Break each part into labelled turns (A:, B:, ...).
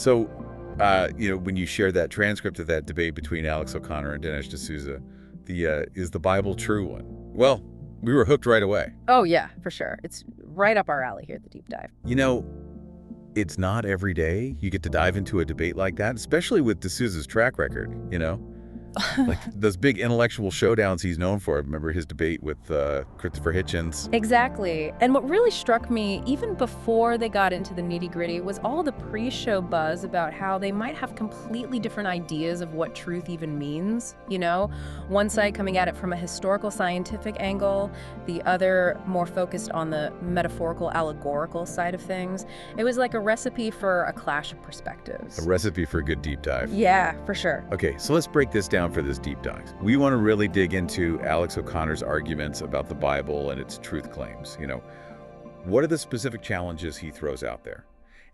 A: So, when you shared that transcript of that debate between Alex O'Connor and Dinesh D'Souza, is the Bible true one? Well, we were hooked right away.
B: Oh, yeah, for sure. It's right up our alley here at the Deep Dive.
A: It's not every day you get to dive into a debate like that, especially with D'Souza's track record. Like those big intellectual showdowns he's known for. Remember his debate with Christopher Hitchens?
B: Exactly. And what really struck me, even before they got into the nitty-gritty, was all the pre-show buzz about how they might have completely different ideas of what truth even means. One side coming at it from a historical scientific angle, the other more focused on the metaphorical allegorical side of things. It was like a recipe for a clash of perspectives.
A: A recipe for a good deep dive.
B: Yeah, for sure.
A: Okay, so let's break this down for this deep dive. We want to really dig into Alex O'Connor's arguments about the Bible and its truth claims. What are the specific challenges he throws out there?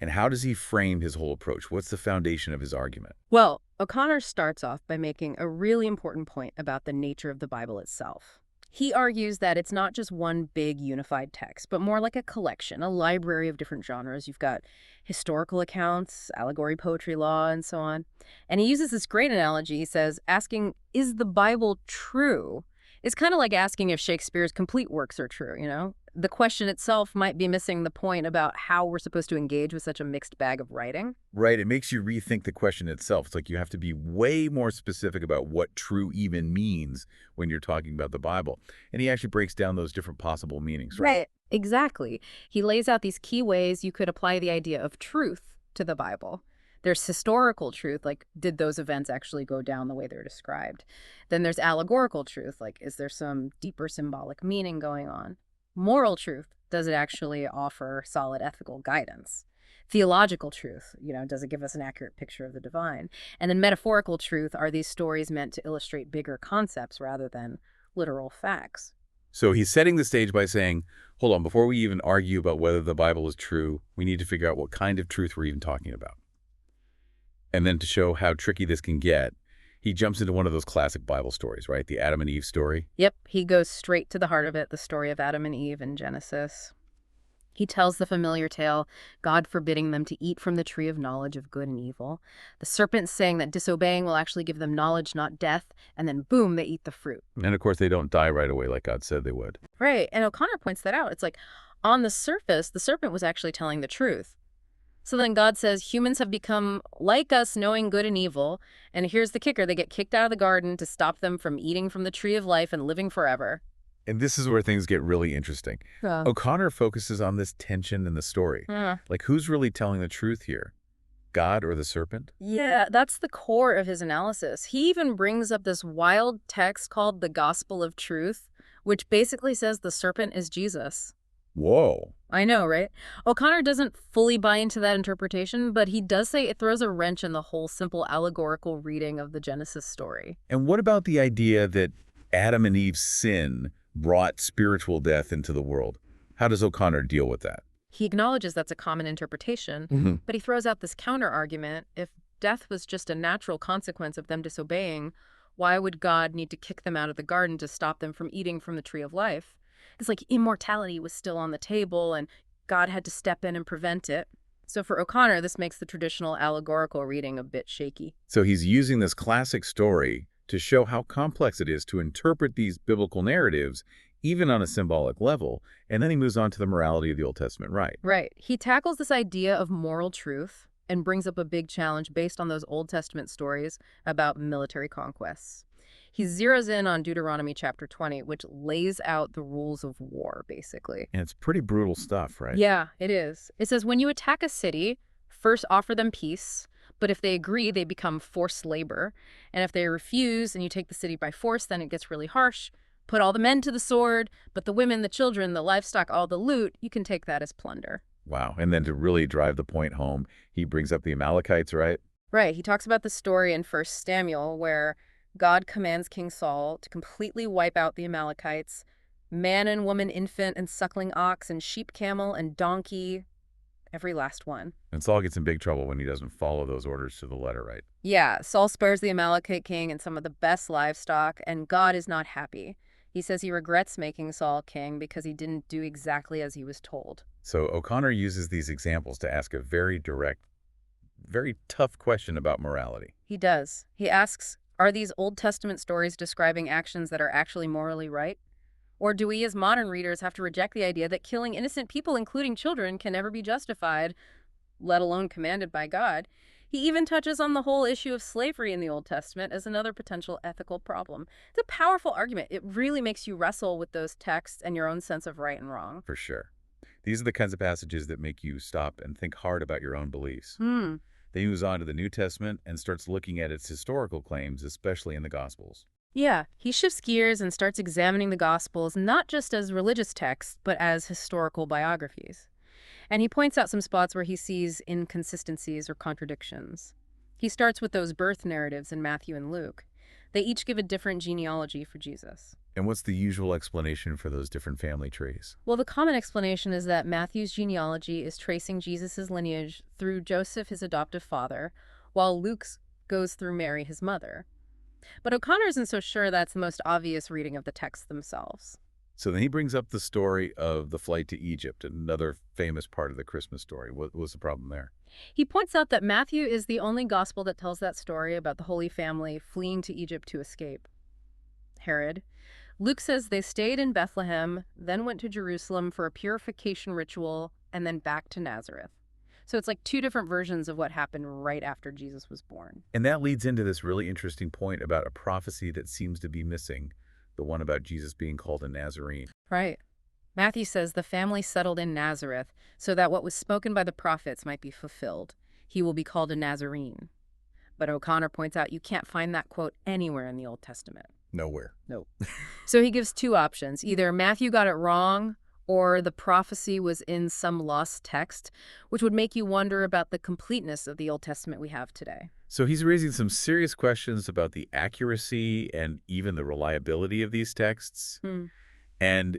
A: And how does he frame his whole approach? What's the foundation of his argument?
B: Well, O'Connor starts off by making a really important point about the nature of the Bible itself. He argues that it's not just one big unified text, but more like a collection, a library of different genres. You've got historical accounts, allegory, poetry, law, and so on. And he uses this great analogy. He says, asking, is the Bible true? Is kind of like asking if Shakespeare's complete works are true. The question itself might be missing the point about how we're supposed to engage with such a mixed bag of writing.
A: Right, it makes you rethink the question itself. It's like you have to be way more specific about what true even means when you're talking about the Bible. And he actually breaks down those different possible meanings.
B: Right, exactly. He lays out these key ways you could apply the idea of truth to the Bible. There's historical truth, like did those events actually go down the way they're described? Then there's allegorical truth, like is there some deeper symbolic meaning going on? Moral truth, does it actually offer solid ethical guidance? Theological truth, does it give us an accurate picture of the divine? And then metaphorical truth, are these stories meant to illustrate bigger concepts rather than literal facts?
A: So he's setting the stage by saying, hold on, before we even argue about whether the Bible is true, we need to figure out what kind of truth we're even talking about. And then to show how tricky this can get, he jumps into one of those classic Bible stories, right? The Adam and Eve story.
B: Yep, he goes straight to the heart of it, the story of Adam and Eve in Genesis. He tells the familiar tale, God forbidding them to eat from the tree of knowledge of good and evil. The serpent saying that disobeying will actually give them knowledge, not death. And then, boom, they eat the fruit.
A: And of course, they don't die right away like God said they would.
B: Right, and O'Connor points that out. It's like, on the surface, the serpent was actually telling the truth. So then God says humans have become like us, knowing good and evil. And here's the kicker. They get kicked out of the garden to stop them from eating from the tree of life and living forever.
A: And this is where things get really interesting. O'Connor focuses on this tension in the story. Like, who's really telling the truth here? God or the serpent?
B: Yeah, that's the core of his analysis. He even brings up this wild text called the Gospel of Truth, which basically says the serpent is Jesus.
A: Whoa.
B: I know, right? O'Connor doesn't fully buy into that interpretation, but he does say it throws a wrench in the whole simple allegorical reading of the Genesis story.
A: And what about the idea that Adam and Eve's sin brought spiritual death into the world? How does O'Connor deal with that?
B: He acknowledges that's a common interpretation, but he throws out this counter-argument. If death was just a natural consequence of them disobeying, why would God need to kick them out of the garden to stop them from eating from the tree of life? It's like immortality was still on the table and God had to step in and prevent it. So for O'Connor, this makes the traditional allegorical reading a bit shaky.
A: So he's using this classic story to show how complex it is to interpret these biblical narratives, even on a symbolic level, and then he moves on to the morality of the Old Testament, right?
B: Right. He tackles this idea of moral truth and brings up a big challenge based on those Old Testament stories about military conquests. He zeroes in on Deuteronomy chapter 20, which lays out the rules of war, basically.
A: And it's pretty brutal stuff, right?
B: Yeah, it is. It says when you attack a city, first offer them peace, but if they agree, they become forced labor. And if they refuse and you take the city by force, then it gets really harsh. Put all the men to the sword, but the women, the children, the livestock, all the loot, you can take that as plunder.
A: Wow. And then to really drive the point home, he brings up the Amalekites, right?
B: Right. He talks about the story in 1 Samuel where God commands King Saul to completely wipe out the Amalekites, man and woman, infant and suckling ox and sheep, camel and donkey, every last one.
A: And Saul gets in big trouble when he doesn't follow those orders to the letter, right?
B: Yeah, Saul spares the Amalekite king and some of the best livestock, and God is not happy. He says he regrets making Saul king because he didn't do exactly as he was told.
A: So O'Connor uses these examples to ask a very direct very tough question about morality.
B: He does. He asks, are these Old Testament stories describing actions that are actually morally right? Or do we as modern readers have to reject the idea that killing innocent people, including children, can never be justified, let alone commanded by God? He even touches on the whole issue of slavery in the Old Testament as another potential ethical problem. It's a powerful argument. It really makes you wrestle with those texts and your own sense of right and wrong.
A: For sure. These are the kinds of passages that make you stop and think hard about your own beliefs.
B: Hmm.
A: Then he moves on to the New Testament and starts looking at its historical claims, especially in the Gospels.
B: Yeah, he shifts gears and starts examining the Gospels not just as religious texts, but as historical biographies. And he points out some spots where he sees inconsistencies or contradictions. He starts with those birth narratives in Matthew and Luke. They each give a different genealogy for Jesus.
A: And what's the usual explanation for those different family trees?
B: Well, the common explanation is that Matthew's genealogy is tracing Jesus' lineage through Joseph, his adoptive father, while Luke's goes through Mary, his mother. But O'Connor isn't so sure that's the most obvious reading of the texts themselves.
A: So then he brings up the story of the flight to Egypt, another famous part of the Christmas story. What was the problem there?
B: He points out that Matthew is the only gospel that tells that story about the Holy Family fleeing to Egypt to escape Herod. Luke says they stayed in Bethlehem, then went to Jerusalem for a purification ritual, and then back to Nazareth. So it's like two different versions of what happened right after Jesus was born.
A: And that leads into this really interesting point about a prophecy that seems to be missing, the one about Jesus being called a Nazarene.
B: Right. Matthew says the family settled in Nazareth so that what was spoken by the prophets might be fulfilled. He will be called a Nazarene. But O'Connor points out you can't find that quote anywhere in the Old Testament.
A: Nowhere.
B: Nope. So he gives two options. Either Matthew got it wrong, or the prophecy was in some lost text, which would make you wonder about the completeness of the Old Testament we have today.
A: So he's raising some serious questions about the accuracy and even the reliability of these texts. And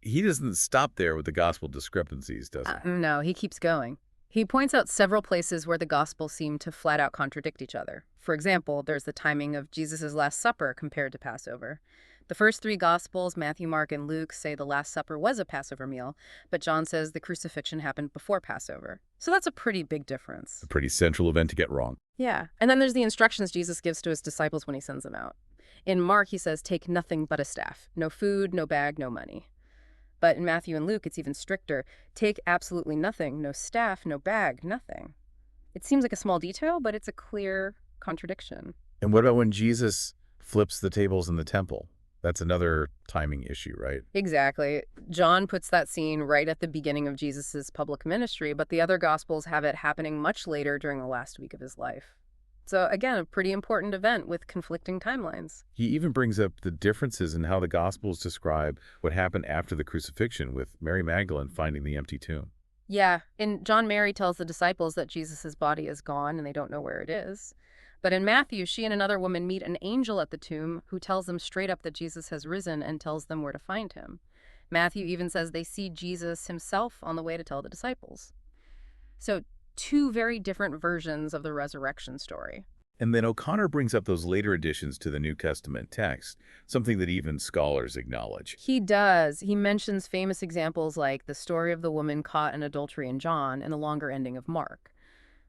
A: he doesn't stop there with the gospel discrepancies, does he?
B: No, he keeps going. He points out several places where the Gospels seem to flat out contradict each other. For example, there's the timing of Jesus' Last Supper compared to Passover. The first three Gospels, Matthew, Mark, and Luke, say the Last Supper was a Passover meal, but John says the crucifixion happened before Passover. So that's a pretty big difference.
A: A pretty central event to get wrong.
B: Yeah, and then there's the instructions Jesus gives to his disciples when he sends them out. In Mark, he says, take nothing but a staff. No food, no bag, no money. But in Matthew and Luke, it's even stricter. Take absolutely nothing. No staff, no bag, nothing. It seems like a small detail, but it's a clear contradiction.
A: And what about when Jesus flips the tables in the temple? That's another timing issue, right?
B: Exactly. John puts that scene right at the beginning of Jesus's public ministry, but the other Gospels have it happening much later during the last week of his life. So again, a pretty important event with conflicting timelines.
A: He even brings up the differences in how the Gospels describe what happened after the crucifixion, with Mary Magdalene finding the empty tomb.
B: Yeah, in John, Mary tells the disciples that Jesus' body is gone and they don't know where it is. But in Matthew, she and another woman meet an angel at the tomb who tells them straight up that Jesus has risen and tells them where to find him. Matthew even says they see Jesus himself on the way to tell the disciples. So two very different versions of the resurrection story.
A: And then O'Connor brings up those later additions to the New Testament text, something that even scholars acknowledge.
B: He does. He mentions famous examples like the story of the woman caught in adultery in John and the longer ending of Mark.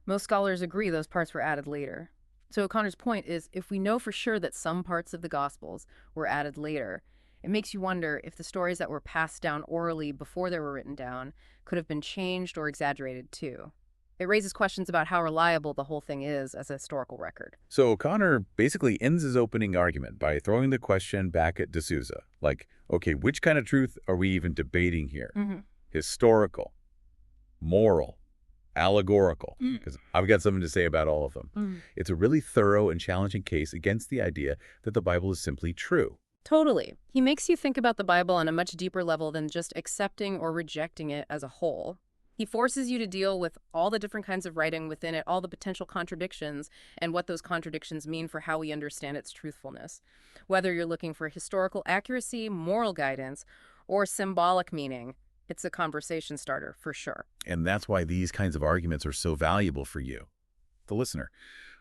B: Most scholars agree those parts were added later. So O'Connor's point is, if we know for sure that some parts of the Gospels were added later, it makes you wonder if the stories that were passed down orally before they were written down could have been changed or exaggerated too. It raises questions about how reliable the whole thing is as a historical record.
A: So O'Connor basically ends his opening argument by throwing the question back at D'Souza. Like, okay, which kind of truth are we even debating here? Historical, moral, allegorical, because I've got something to say about all of them. It's a really thorough and challenging case against the idea that the Bible is simply true.
B: Totally. He makes you think about the Bible on a much deeper level than just accepting or rejecting it as a whole. He forces you to deal with all the different kinds of writing within it, all the potential contradictions, and what those contradictions mean for how we understand its truthfulness. Whether you're looking for historical accuracy, moral guidance, or symbolic meaning, it's a conversation starter for sure.
A: And that's why these kinds of arguments are so valuable for you, the listener.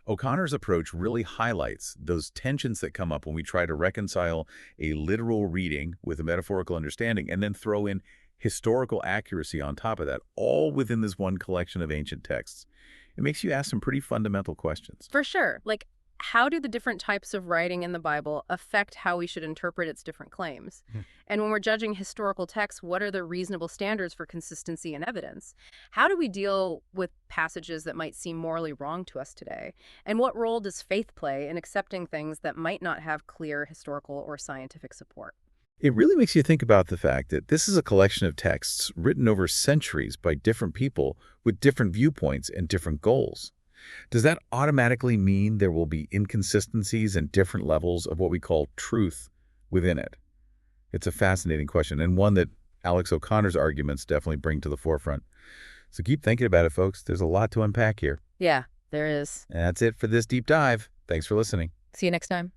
A: O'Connor's approach really highlights those tensions that come up when we try to reconcile a literal reading with a metaphorical understanding and then throw in historical accuracy on top of that, all within this one collection of ancient texts. It makes you ask some pretty fundamental questions.
B: For sure. Like, how do the different types of writing in the Bible affect how we should interpret its different claims?
A: Hmm.
B: And when we're judging historical texts, what are the reasonable standards for consistency and evidence? How do we deal with passages that might seem morally wrong to us today? And what role does faith play in accepting things that might not have clear historical or scientific support?
A: It really makes you think about the fact that this is a collection of texts written over centuries by different people with different viewpoints and different goals. Does that automatically mean there will be inconsistencies and different levels of what we call truth within it? It's a fascinating question, and one that Alex O'Connor's arguments definitely bring to the forefront. So keep thinking about it, folks. There's a lot to unpack here.
B: Yeah, there is.
A: And that's it for this deep dive. Thanks for listening.
B: See you next time.